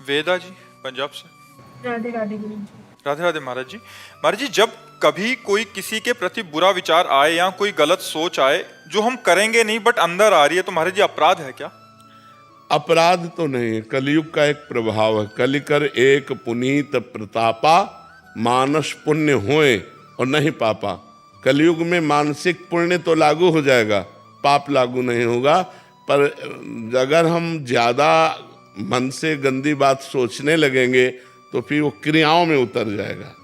वेदा जी, पंजाब से। राधे राधे गुरु जी। राधे राधे महाराज जी। महाराज जी, जब कभी कोई किसी के प्रति बुरा विचार आए या कोई गलत सोच आए जो हम करेंगे नहीं बट अंदर आ रही है, तो महाराज जी अपराध है क्या? अपराध तो नहीं है, कलयुग का एक प्रभाव है। कलिकर एक पुनीत प्रतापा, मानस पुण्य होए और नहीं पापा। कलयुग में मानसिक पुण्य तो लागू हो जाएगा, पाप लागू नहीं होगा। पर अगर हम ज्यादा मन से गंदी बात सोचने लगेंगे तो फिर वो क्रियाओं में उतर जाएगा,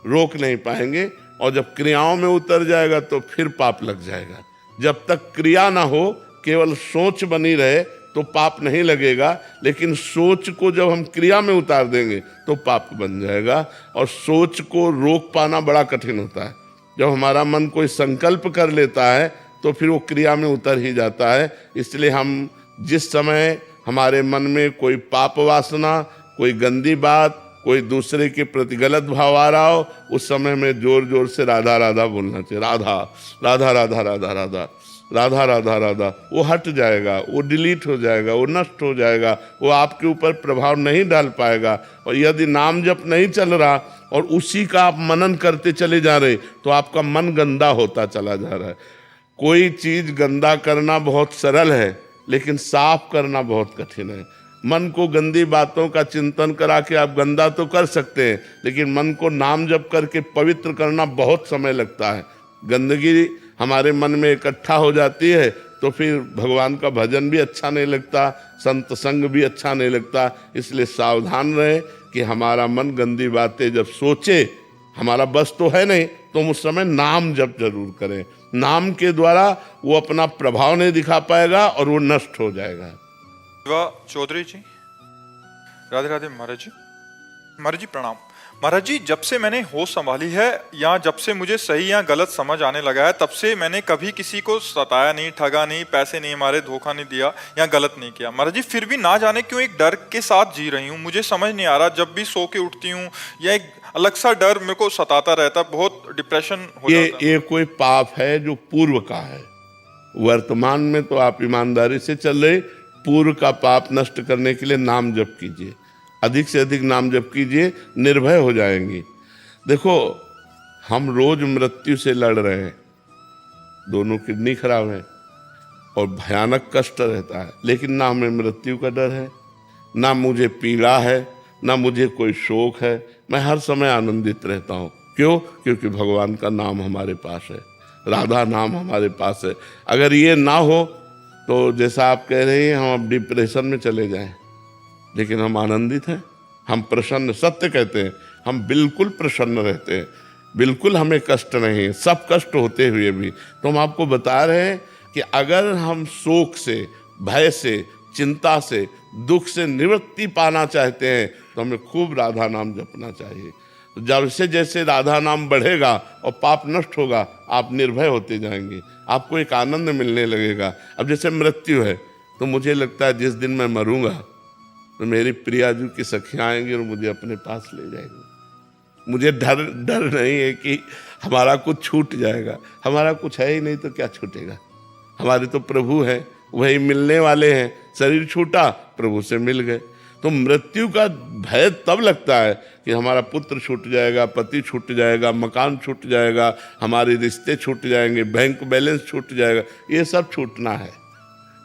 रोक नहीं पाएंगे। और जब क्रियाओं में उतर जाएगा तो फिर पाप लग जाएगा। जब तक क्रिया ना हो, केवल सोच बनी रहे तो पाप नहीं लगेगा। लेकिन सोच को जब हम क्रिया में उतार देंगे तो पाप बन जाएगा। और सोच को रोक पाना बड़ा कठिन होता है। जब हमारा मन कोई संकल्प कर लेता है तो फिर वो क्रिया में उतर ही जाता है। इसलिए हम जिस समय हमारे मन में कोई पाप वासना, कोई गंदी बात, कोई दूसरे के प्रति गलत भाव आ रहा हो, उस समय में जोर जोर से राधा राधा बोलना चाहिए। राधा राधा राधा राधा राधा राधा राधा राधा। वो हट जाएगा, वो डिलीट हो जाएगा, वो नष्ट हो जाएगा, वो आपके ऊपर प्रभाव नहीं डाल पाएगा। और यदि नाम जप नहीं चल रहा और उसी का आप मनन करते चले जा रहे तो आपका मन गंदा होता चला जा रहा है। कोई चीज गंदा करना बहुत सरल है, लेकिन साफ करना बहुत कठिन है। मन को गंदी बातों का चिंतन करा के आप गंदा तो कर सकते हैं, लेकिन मन को नाम जप करके पवित्र करना बहुत समय लगता है। गंदगी हमारे मन में इकट्ठा हो जाती है तो फिर भगवान का भजन भी अच्छा नहीं लगता, संत संग भी अच्छा नहीं लगता। इसलिए सावधान रहे कि हमारा मन गंदी बातें जब सोचे, हमारा बस तो है नहीं, तो हम उस समय नाम जप जरूर करें। नाम के द्वारा वो अपना प्रभाव नहीं दिखा पाएगा और वो नष्ट हो जाएगा। शिवा चौधरी जी। राधे राधे महाराज जी। महाराज जी प्रणाम। महाराज जी, जब से मैंने होश संभाली है या जब से मुझे सही या गलत समझ आने लगा है, तब से मैंने कभी किसी को सताया नहीं, ठगा नहीं, पैसे नहीं मारे, धोखा नहीं दिया या गलत नहीं किया। महाराज जी, फिर भी ना जाने क्यों एक डर के साथ जी रही हूँ। मुझे समझ नहीं आ रहा, जब भी सो के उठती हूँ या एक अलग सा डर मेरे को सताता रहता, बहुत डिप्रेशन हो जाता है। ये कोई पाप है जो पूर्व का है। वर्तमान में तो आप ईमानदारी से चल रहे, पूर्व का पाप नष्ट करने के लिए नाम जप कीजिए, अधिक से अधिक नाम जप कीजिए, निर्भय हो जाएंगी। देखो, हम रोज मृत्यु से लड़ रहे हैं, दोनों किडनी खराब है और भयानक कष्ट रहता है, लेकिन ना हमें मृत्यु का डर है, ना मुझे पीड़ा है, ना मुझे कोई शोक है। मैं हर समय आनंदित रहता हूँ। क्यों? क्योंकि भगवान का नाम हमारे पास है, राधा नाम हमारे पास है। अगर ये ना हो तो जैसा आप कह रहे हैं, हम अब डिप्रेशन में चले जाएं, लेकिन हम आनंदित हैं, हम प्रसन्न, सत्य कहते हैं, हम बिल्कुल प्रसन्न रहते हैं, बिल्कुल हमें कष्ट नहीं है, सब कष्ट होते हुए भी। तो हम आपको बता रहे हैं कि अगर हम शोक से, भय से, चिंता से, दुख से निवृत्ति पाना चाहते हैं तो हमें खूब राधा नाम जपना चाहिए। जैसे जैसे राधा नाम बढ़ेगा और पाप नष्ट होगा, आप निर्भय होते जाएंगे, आपको एक आनंद मिलने लगेगा। अब जैसे मृत्यु है तो मुझे लगता है जिस दिन मैं मरूंगा तो मेरी प्रियाजू की सखियाँ आएंगी और मुझे अपने पास ले जाएंगी। मुझे डर नहीं है कि हमारा कुछ छूट जाएगा। हमारा कुछ है ही नहीं तो क्या छूटेगा। हमारे तो प्रभु हैं, वही मिलने वाले हैं। शरीर छूटा, प्रभु से मिल गए। तो मृत्यु का भय तब लगता है कि हमारा पुत्र छूट जाएगा, पति छूट जाएगा, मकान छूट जाएगा, हमारे रिश्ते छूट जाएंगे, बैंक बैलेंस छूट जाएगा। ये सब छूटना है,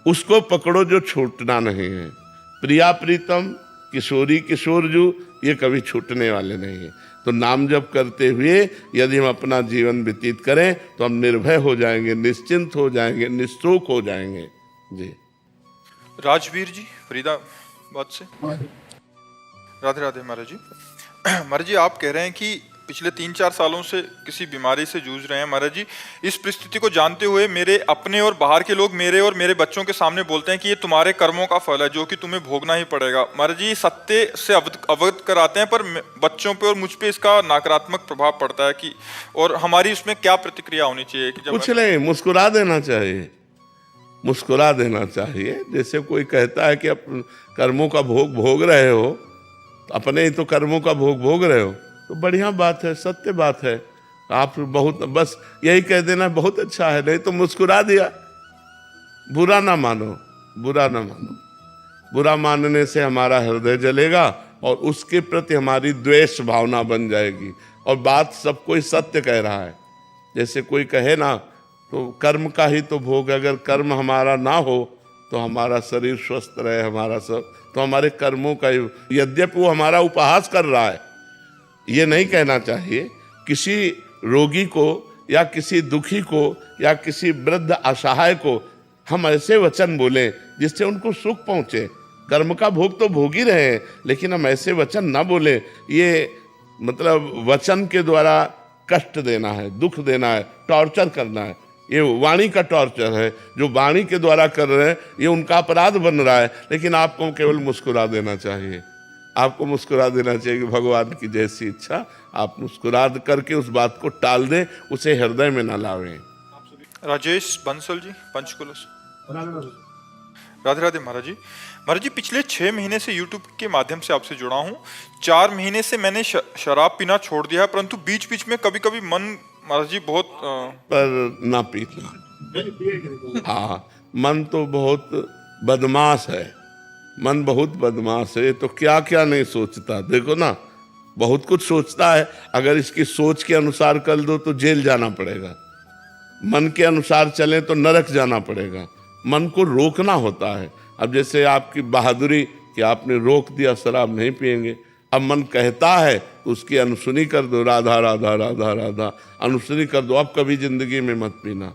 उसको पकड़ो जो छूटना नहीं है। प्रिया प्रीतम, किशोरी किशोरजू, ये कभी छूटने वाले नहीं है। तो नाम जप करते हुए यदि हम अपना जीवन व्यतीत करें तो हम निर्भय हो जाएंगे, निश्चिंत हो जाएंगे, निःशोक हो जाएंगे। जी। राजवीर जी फरीदाबाद से। राधे राधे महाराज जी। महाराज जी, आप कह रहे हैं कि पिछले 3-4 सालों से किसी बीमारी से जूझ रहे हैं। महाराज जी, इस परिस्थिति को जानते हुए मेरे अपने और बाहर के लोग मेरे और मेरे बच्चों के सामने बोलते हैं कि ये तुम्हारे कर्मों का फल है जो कि तुम्हें भोगना ही पड़ेगा। महाराज जी, सत्य से अवगत कराते हैं, पर बच्चों पे और मुझ पे इसका नकारात्मक प्रभाव पड़ता है कि, और हमारी उसमें क्या प्रतिक्रिया होनी चाहिए? कि जब कुछ नहीं, मुस्कुरा देना चाहिए, मुस्कुरा देना चाहिए। जैसे कोई कहता है कि आप कर्मों का भोग भोग रहे हो, अपने ही तो कर्मों का भोग भोग रहे हो, तो बढ़िया बात है, सत्य बात है। आप बहुत, बस यही कह देना बहुत अच्छा है, नहीं तो मुस्कुरा दिया। बुरा ना मानो, बुरा ना मानो। बुरा मानने से हमारा हृदय जलेगा और उसके प्रति हमारी द्वेष भावना बन जाएगी। और बात सब कोई सत्य कह रहा है। जैसे कोई कहे ना, तो कर्म का ही तो भोग, अगर कर्म हमारा ना हो तो हमारा शरीर स्वस्थ रहे, हमारा सब, तो हमारे कर्मों का ही, यद्यपि वो हमारा उपहास कर रहा है, ये नहीं कहना चाहिए। किसी रोगी को या किसी दुखी को या किसी वृद्ध असहाय को हम ऐसे वचन बोलें जिससे उनको सुख पहुंचे। कर्म का भोग तो भोग ही रहे हैं, लेकिन हम ऐसे वचन ना बोलें। ये मतलब वचन के द्वारा कष्ट देना है, दुख देना है, टॉर्चर करना है। ये वाणी का टॉर्चर है। जो वाणी के द्वारा कर रहे हैं ये उनका अपराध बन रहा है। लेकिन आपको केवल मुस्कुरा देना चाहिए। आपको मुस्कुरा देना चाहिए कि भगवान की जैसी इच्छा। आप मुस्कुरा करके उस बात को टाल दें, उसे हृदय में न लावें। राजेश बंसल जी, पंचकुला से। राधे राधे महाराज जी। महाराज जी, पिछले 6 महीने से YouTube के माध्यम से आपसे जुड़ा हूँ। 4 महीने से मैंने शराब पीना छोड़ दिया है, परंतु बीच बीच में कभी कभी मन महाराज जी बहुत पर ना पीना। हाँ, मन तो बहुत बदमाश है। मन बहुत बदमाश है। तो क्या क्या नहीं सोचता, देखो ना, बहुत कुछ सोचता है। अगर इसकी सोच के अनुसार कर दो तो जेल जाना पड़ेगा, मन के अनुसार चले तो नरक जाना पड़ेगा। मन को रोकना होता है। अब जैसे आपकी बहादुरी कि आपने रोक दिया, शराब नहीं पिएंगे। अब मन कहता है तो उसकी अनुसुनी कर दो, राधा राधा राधा राधा, अनुसुनी कर दो। अब कभी जिंदगी में मत पीना।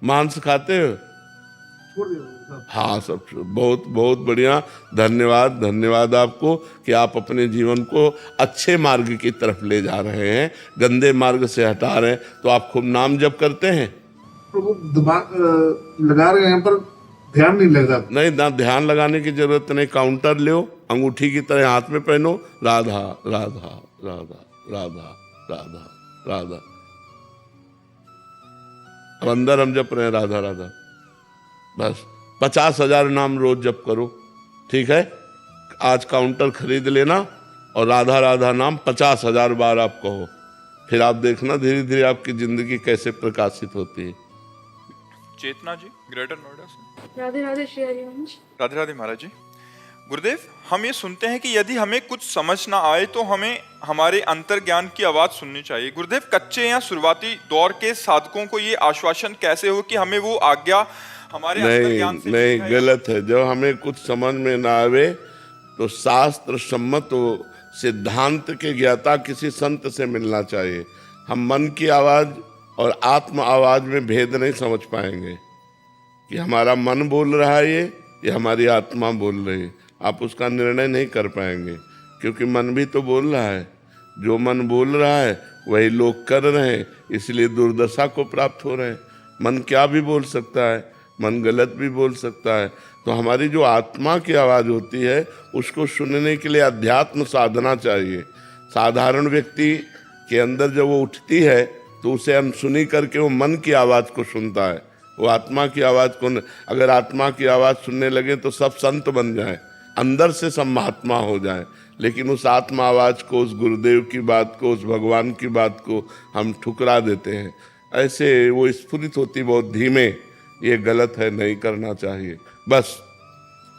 मांस खाते हो? हाँ, सब बहुत बहुत बढ़िया। धन्यवाद, धन्यवाद आपको कि आप अपने जीवन को अच्छे मार्ग की तरफ ले जा रहे हैं, गंदे मार्ग से हटा रहे हैं। तो आप खूब नाम जप करते हैं? प्रभु दिमाग लगा रहे हैं पर ध्यान नहीं लग रहा। नहीं ना, ध्यान लगाने की जरूरत नहीं। काउंटर लो, अंगूठी की तरह हाथ में पहनो, राधा राधा राधा राधा राधा राधा। अब अंदर हम जप रहे हैं राधा राधा। बस 50,000 नाम रोज जप करो, ठीक है? आज काउंटर खरीद लेना और राधा राधा नाम 50,000 बार आप कहो। फिर आप देखना धीरे धीरे आपकी जिंदगी कैसे प्रकाशित होती है। चेतना जी, ग्रेटर नोएडा से। राधे राधे श्री हरिवंश। राधे राधे महाराज जी। गुरुदेव, हम ये सुनते हैं कि यदि हमें कुछ समझ ना आए तो हमें हमारे अंतर ज्ञान की आवाज सुननी चाहिए। गुरुदेव, कच्चे या शुरुआती दौर के साधकों को ये आश्वासन कैसे हो कि हमें वो आज्ञा हमारे अंतर ज्ञान से नहीं, गलत है। जब हमें कुछ समझ में ना आवे तो शास्त्र सम्मत सिद्धांत के ज्ञाता किसी संत से मिलना चाहिए। हम मन की आवाज और आत्म आवाज में भेद नहीं समझ पाएंगे कि हमारा मन बोल रहा है ये हमारी आत्मा बोल रही है। आप उसका निर्णय नहीं कर पाएंगे, क्योंकि मन भी तो बोल रहा है। जो मन बोल रहा है वही लोग कर रहे हैं, इसलिए दुर्दशा को प्राप्त हो रहे हैं। मन क्या भी बोल सकता है, मन गलत भी बोल सकता है। तो हमारी जो आत्मा की आवाज़ होती है उसको सुनने के लिए अध्यात्म साधना चाहिए। साधारण व्यक्ति के अंदर जब वो उठती है तो उसे अनसुनी करके वो मन की आवाज़ को सुनता है। वो आत्मा की आवाज़ को अगर आत्मा की आवाज़ सुनने लगे तो सब संत बन जाए, अंदर से सब महात्मा हो जाए। लेकिन उस आत्मा आवाज़ को, उस गुरुदेव की बात को, उस भगवान की बात को हम ठुकरा देते हैं। ऐसे वो स्फुरित होती बहुत धीमे। ये गलत है, नहीं करना चाहिए। बस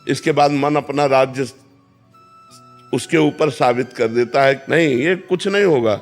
इसके बाद मन अपना राज्य उसके ऊपर साबित कर देता है, नहीं ये कुछ नहीं होगा।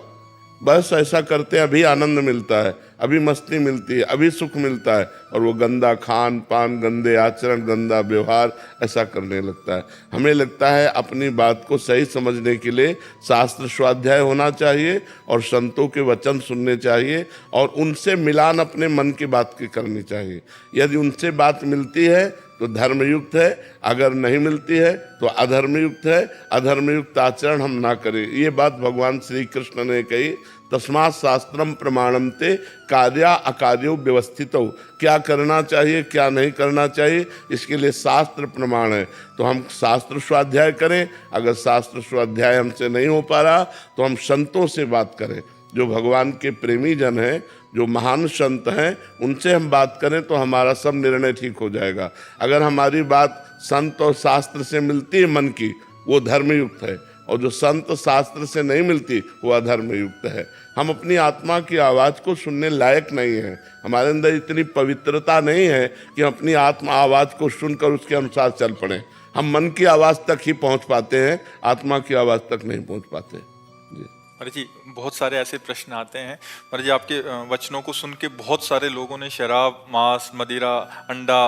बस ऐसा करते हैं, अभी आनंद मिलता है, अभी मस्ती मिलती है, अभी सुख मिलता है, और वो गंदा खान पान, गंदे आचरण, गंदा व्यवहार ऐसा करने लगता है। हमें लगता है अपनी बात को सही समझने के लिए शास्त्र स्वाध्याय होना चाहिए और संतों के वचन सुनने चाहिए और उनसे मिलान अपने मन की बात की करनी चाहिए। यदि उनसे बात मिलती है तो धर्मयुक्त है, अगर नहीं मिलती है तो अधर्मयुक्त है। अधर्मयुक्त आचरण हम ना करें। ये बात भगवान श्री कृष्ण ने कही, तस्मात् शास्त्रम प्रमाणम ते कार्या अकार्यो व्यवस्थितो। क्या करना चाहिए क्या नहीं करना चाहिए इसके लिए शास्त्र प्रमाण है। तो हम शास्त्र स्वाध्याय करें। अगर शास्त्र स्वाध्याय हमसे नहीं हो पा रहा तो हम संतों से बात करें, जो भगवान के प्रेमी जन हैं, जो महान संत हैं, उनसे हम बात करें तो हमारा सब निर्णय ठीक हो जाएगा। अगर हमारी बात संत और शास्त्र से मिलती है मन की, वो धर्मयुक्त है, और जो संत शास्त्र से नहीं मिलती वो अधर्मयुक्त है। हम अपनी आत्मा की आवाज़ को सुनने लायक नहीं हैं। हमारे अंदर इतनी पवित्रता नहीं है कि हम अपनी आत्मा आवाज़ को सुनकर उसके अनुसार चल पड़ें। हम मन की आवाज तक ही पहुंच पाते हैं, आत्मा की आवाज तक नहीं पहुंच पाते जी। महाराज जी बहुत सारे ऐसे प्रश्न आते हैं महाराज जी, आपके वचनों को सुन के बहुत सारे लोगों ने शराब, मांस, मदिरा, अंडा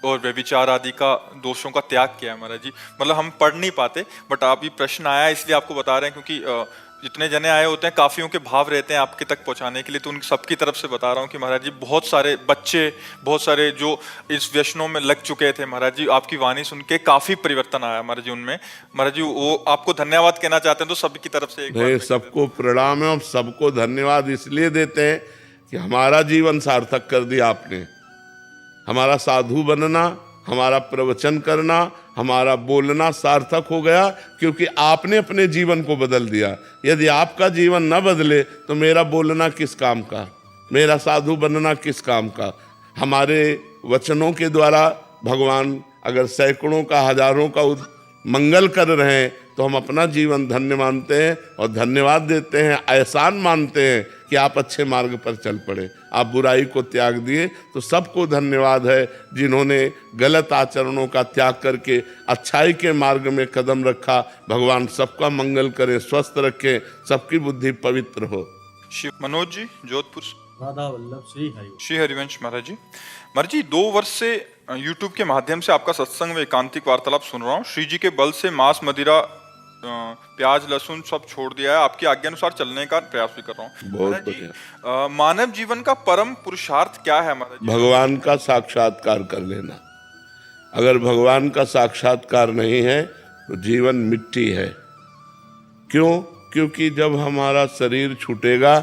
और व्यभिचार आदि का दोषों का त्याग किया है महाराज जी। मतलब हम पढ़ नहीं पाते, बट आप ये प्रश्न आया इसलिए आपको बता रहे हैं, क्योंकि जितने जने आए होते हैं काफियों के भाव रहते हैं आपके तक पहुंचाने के लिए, तो उन सबकी तरफ से बता रहा हूँ कि महाराज जी बहुत सारे बच्चे, बहुत सारे जो इस व्यसनों में लग चुके थे महाराज जी, आपकी वाणी सुन के काफी परिवर्तन आया महाराज जी उनमें। महाराज जी वो आपको धन्यवाद कहना चाहते हैं, तो सबकी तरफ से एक नहीं, सबको प्रणाम है और सबको धन्यवाद इसलिए देते हैं कि हमारा जीवन सार्थक कर दिया आपने। हमारा साधु बनना, हमारा प्रवचन करना, हमारा बोलना सार्थक हो गया, क्योंकि आपने अपने जीवन को बदल दिया। यदि आपका जीवन न बदले तो मेरा बोलना किस काम का, मेरा साधु बनना किस काम का। हमारे वचनों के द्वारा भगवान अगर सैकड़ों का, हजारों का मंगल कर रहे हैं तो हम अपना जीवन धन्य मानते हैं और धन्यवाद देते हैं, एहसान मानते हैं कि आप अच्छे मार्ग पर चल पड़े, आप बुराई को त्याग दिए। तो सबको धन्यवाद है जिन्होंने गलत आचरणों का त्याग करके अच्छाई के मार्ग में कदम रखा। भगवान सबका मंगल करे, स्वस्थ रखे, सबकी बुद्धि पवित्र हो। शिव मनोज जी जोधपुर, राधा वल्लभ श्री हरिवंश महाराज जी। महाराज जी 2 वर्ष से यूट्यूब के माध्यम से आपका सत्संग व एकांतिक वार्तालाप सुन रहा हूँ। श्री जी के बल से मांस, मदिरा, प्याज, लहसुन सब छोड़ दिया है, आपकी आज्ञा अनुसार चलने का प्रयास भी कर रहा हूँ। बहुत बढ़िया। मानव जीवन का परम पुरुषार्थ क्या है महाराज जी? भगवान का साक्षात्कार कर लेना। अगर भगवान का साक्षात्कार नहीं है तो जीवन मिट्टी है। क्यों? क्योंकि जब हमारा शरीर छूटेगा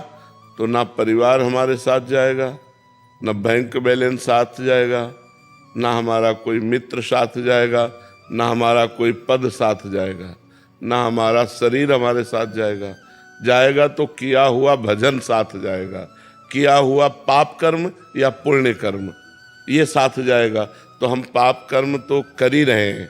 तो ना परिवार हमारे साथ जाएगा, ना बैंक बैलेंस साथ जाएगा, ना हमारा कोई मित्र साथ जाएगा, ना हमारा कोई पद साथ जाएगा, ना हमारा शरीर हमारे साथ जाएगा। जाएगा तो किया हुआ भजन साथ जाएगा, किया हुआ पाप कर्म या पुण्य कर्म ये साथ जाएगा। तो हम पाप कर्म तो कर ही रहे हैं,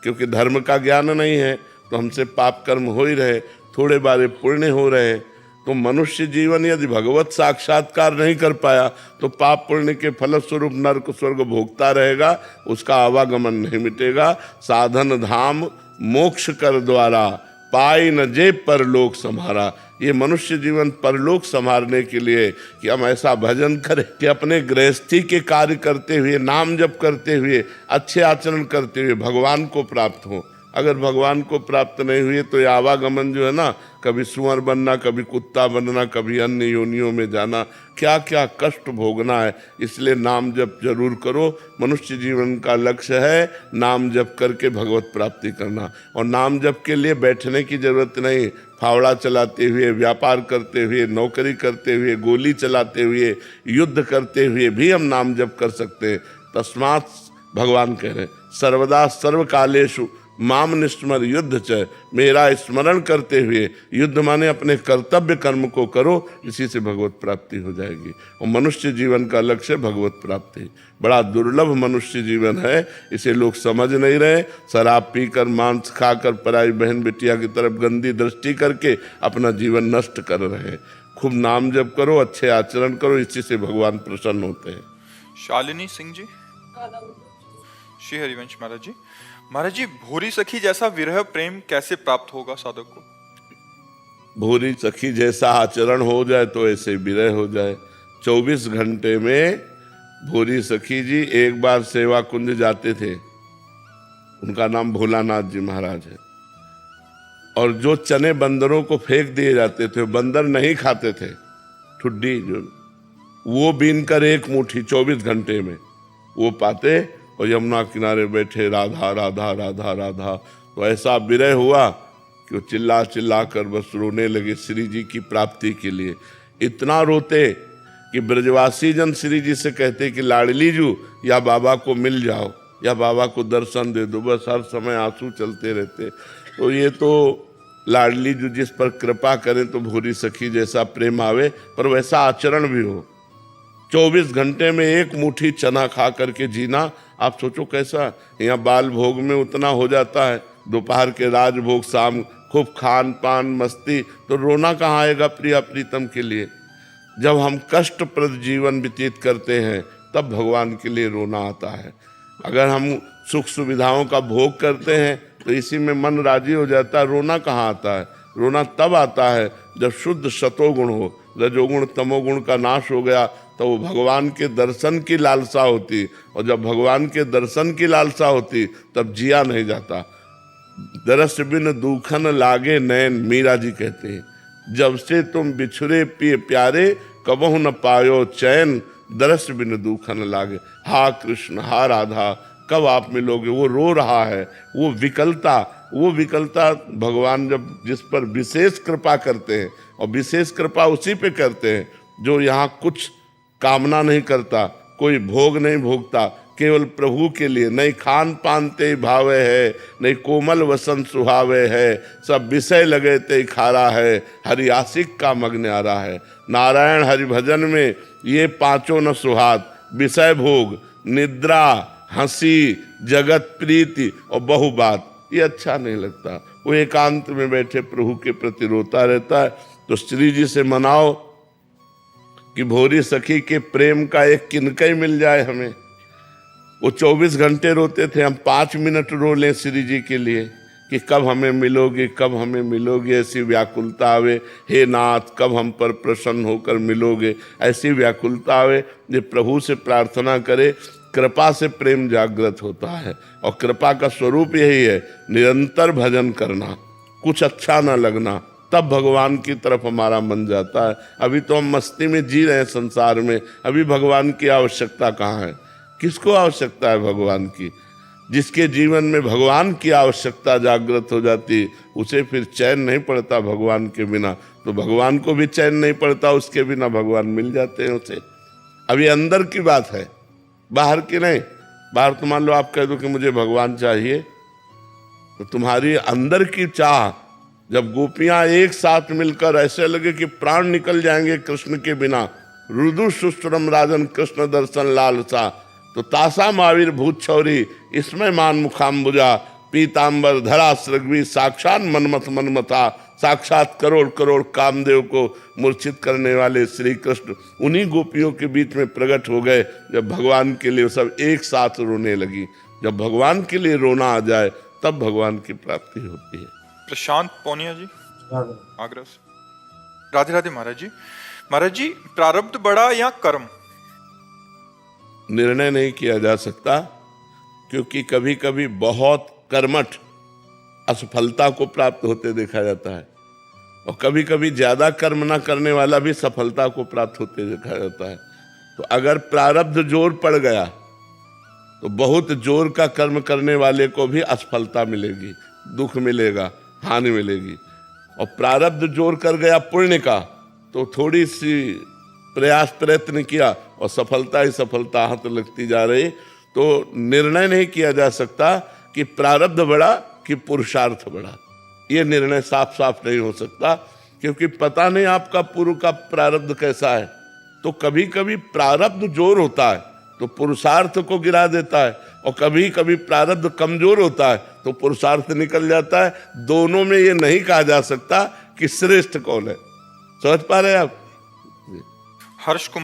क्योंकि धर्म का ज्ञान नहीं है तो हमसे पाप कर्म हो ही रहे, थोड़े बारे पुण्य हो रहे। तो मनुष्य जीवन यदि भगवत साक्षात्कार नहीं कर पाया तो पाप पुण्य के फलस्वरूप नरक स्वर्ग भोगता रहेगा, उसका आवागमन नहीं मिटेगा। साधन धाम मोक्ष कर द्वारा, पाई न जे परलोक संभारा। ये मनुष्य जीवन परलोक संभालने के लिए कि हम ऐसा भजन करें कि अपने गृहस्थी के कार्य करते हुए, नाम जप करते हुए, अच्छे आचरण करते हुए भगवान को प्राप्त हो। अगर भगवान को प्राप्त नहीं हुए तो ये आवागमन जो है ना, कभी सुअर बनना, कभी कुत्ता बनना, कभी अन्य योनियों में जाना, क्या क्या कष्ट भोगना है। इसलिए नाम जप जरूर करो। मनुष्य जीवन का लक्ष्य है नाम जप करके भगवत प्राप्ति करना। और नाम जप के लिए बैठने की जरूरत नहीं। फावड़ा चलाते हुए, व्यापार करते हुए, नौकरी करते हुए, गोली चलाते हुए, युद्ध करते हुए भी हम नाम जप कर सकते हैं। तस्मात् भगवान कह रहे सर्वदा सर्वकालेषु माम निस्मर युद्ध च, मेरा स्मरण करते हुए, युद्ध माने अपने कर्तव्य कर्म को करो, इसी से भगवत प्राप्ति हो जाएगी। और मनुष्य जीवन का लक्ष्य भगवत प्राप्ति। बड़ा दुर्लभ मनुष्य जीवन है, इसे लोग समझ नहीं रहे। शराब पीकर, मांस खाकर, पराई बहन बिटिया की तरफ गंदी दृष्टि करके अपना जीवन नष्ट कर रहे हैं। खूब नाम जप करो, अच्छे आचरण करो, इसी से भगवान प्रसन्न होते हैं। शालिनी सिंह जी, श्री हरिवंश महाराज जी। महाराज जी भूरी सखी जैसा विरह प्रेम कैसे प्राप्त होगा साधक को? भूरी सखी जैसा आचरण हो जाए तो ऐसे विरह हो जाए। 24 घंटे में भूरी सखी जी एक बार सेवा कुंज जाते थे, उनका नाम भोलानाथ जी महाराज है। और जो चने बंदरों को फेंक दिए जाते थे, बंदर नहीं खाते थे, ठुड्डी जो, वो बीन कर एक मुट्ठी 24 घंटे में वो पाते और यमुना किनारे बैठे राधा राधा राधा राधा। तो ऐसा विरह हुआ कि वो चिल्ला चिल्ला कर बस रोने लगे श्री जी की प्राप्ति के लिए। इतना रोते कि ब्रजवासी जन श्री जी से कहते कि लाडली जू या बाबा को मिल जाओ या बाबा को दर्शन दे दो, बस हर समय आंसू चलते रहते। तो ये तो लाडली जू जिस पर कृपा करें तो भूरी सखी जैसा प्रेम आवे, पर वैसा आचरण भी हो। 24 घंटे में एक मुट्ठी चना खा करके जीना, आप सोचो कैसा। यहाँ बाल भोग में उतना हो जाता है, दोपहर के राजभोग, शाम खूब खान पान मस्ती, तो रोना कहाँ आएगा प्रिया प्रीतम के लिए। जब हम कष्टप्रद जीवन व्यतीत करते हैं तब भगवान के लिए रोना आता है। अगर हम सुख सुविधाओं का भोग करते हैं तो इसी में मन राजी हो जाता है। रोना कहाँ आता है? रोना तब आता है जब शुद्ध सतोगुण हो, रजोगुण तमोगुण का नाश हो गया, तो वो भगवान के दर्शन की लालसा होती, और जब भगवान के दर्शन की लालसा होती तब जिया नहीं जाता। दरस बिन दूखन लागे नैन, मीरा जी कहते हैं, जब से तुम बिछुरे पिए प्यारे, कबहु न पायो चैन, दरस बिन दूखन लागे। हा कृष्ण, हा राधा, कब आप मिलोगे? वो रो रहा है, वो विकलता भगवान जब जिस पर विशेष कृपा करते हैं, और विशेष कृपा उसी पे करते हैं जो यहाँ कुछ कामना नहीं करता, कोई भोग नहीं भोगता, केवल प्रभु के लिए। नहीं खान पान ते भावे है, नहीं कोमल वसन सुहावे है, सब विषय लगे ते खारा है, हरि आशिक का मग्न आ रहा है। नारायण हरि भजन में ये पांचों न सुहात, विषय भोग, निद्रा, हंसी, जगत प्रीति और बहु बात, ये अच्छा नहीं लगता। वो एकांत में बैठे प्रभु के प्रति रोता रहता है। तो श्री जी से मनाओ कि भोरी सखी के प्रेम का एक किनकई मिल जाए हमें। वो 24 घंटे रोते थे, हम 5 मिनट रो लें श्री जी के लिए कि कब हमें मिलोगे, कब हमें मिलोगे। ऐसी व्याकुलता आवे, हे नाथ कब हम पर प्रसन्न होकर मिलोगे। ऐसी व्याकुलता आवे जो प्रभु से प्रार्थना करे। कृपा से प्रेम जागृत होता है, और कृपा का स्वरूप यही है, निरंतर भजन करना, कुछ अच्छा ना लगना, तब भगवान की तरफ हमारा मन जाता है। अभी तो हम मस्ती में जी रहे हैं संसार में, अभी भगवान की आवश्यकता कहाँ है? किसको आवश्यकता है भगवान की? जिसके जीवन में भगवान की आवश्यकता जागृत हो जाती, उसे फिर चैन नहीं पड़ता भगवान के बिना। तो भगवान को भी चैन नहीं पड़ता, उसके बिना भगवान मिल जाते हैं उसे। अभी अंदर की बात है, बाहर की नहीं। बाहर तो मान लो आप कह दो कि मुझे भगवान चाहिए, तो तुम्हारी अंदर की चाह, जब गोपियां एक साथ मिलकर ऐसे लगे कि प्राण निकल जाएंगे कृष्ण के बिना, रुदु सुश्रम राजन कृष्ण दर्शन लालसा, तो तासा महावीर भूत छौरी, इसमें मान मुखाम्बुजा, पीताम्बर धरा सृग्वी, साक्षात मनमथ मनमथा, साक्षात करोड़ करोड़ कामदेव को मूर्छित करने वाले श्री कृष्ण उन्हीं गोपियों के बीच में प्रकट हो गए। जब भगवान के लिए सब एक साथ रोने लगी, जब भगवान के लिए रोना आ जाए तब भगवान की प्राप्ति होती है। प्रशांत पौनिया जी, आगरा से। राधे राधे महाराज जी। महाराज जी, प्रारब्ध बड़ा या कर्म? निर्णय नहीं किया जा सकता, क्योंकि कभी कभी बहुत कर्मठ असफलता को प्राप्त होते देखा जाता है, और कभी कभी ज्यादा कर्म ना करने वाला भी सफलता को प्राप्त होते देखा जाता है। तो अगर प्रारब्ध जोर पड़ गया तो बहुत जोर का कर्म करने वाले को भी असफलता मिलेगी, दुख मिलेगा, हानि मिलेगी। और प्रारब्ध जोर कर गया पुण्य का, तो थोड़ी सी प्रयास प्रयत्न किया और सफलता ही सफलता हाथ लगती जा रही। तो निर्णय नहीं किया जा सकता कि प्रारब्ध बड़ा कि पुरुषार्थ बड़ा, ये निर्णय साफ साफ नहीं हो सकता, क्योंकि पता नहीं आपका पूर्व का प्रारब्ध कैसा है। तो कभी कभी प्रारब्ध जोर होता है तो पुरुषार्थ को गिरा देता है, और कभी कभी प्रारब्ध कमजोर होता है तो पुरुषार्थ निकल जाता है। दोनों में ये नहीं कहा जा सकता कि श्रेष्ठ कौन है। समझ पा रहे हैं आप? हर्ष कुमार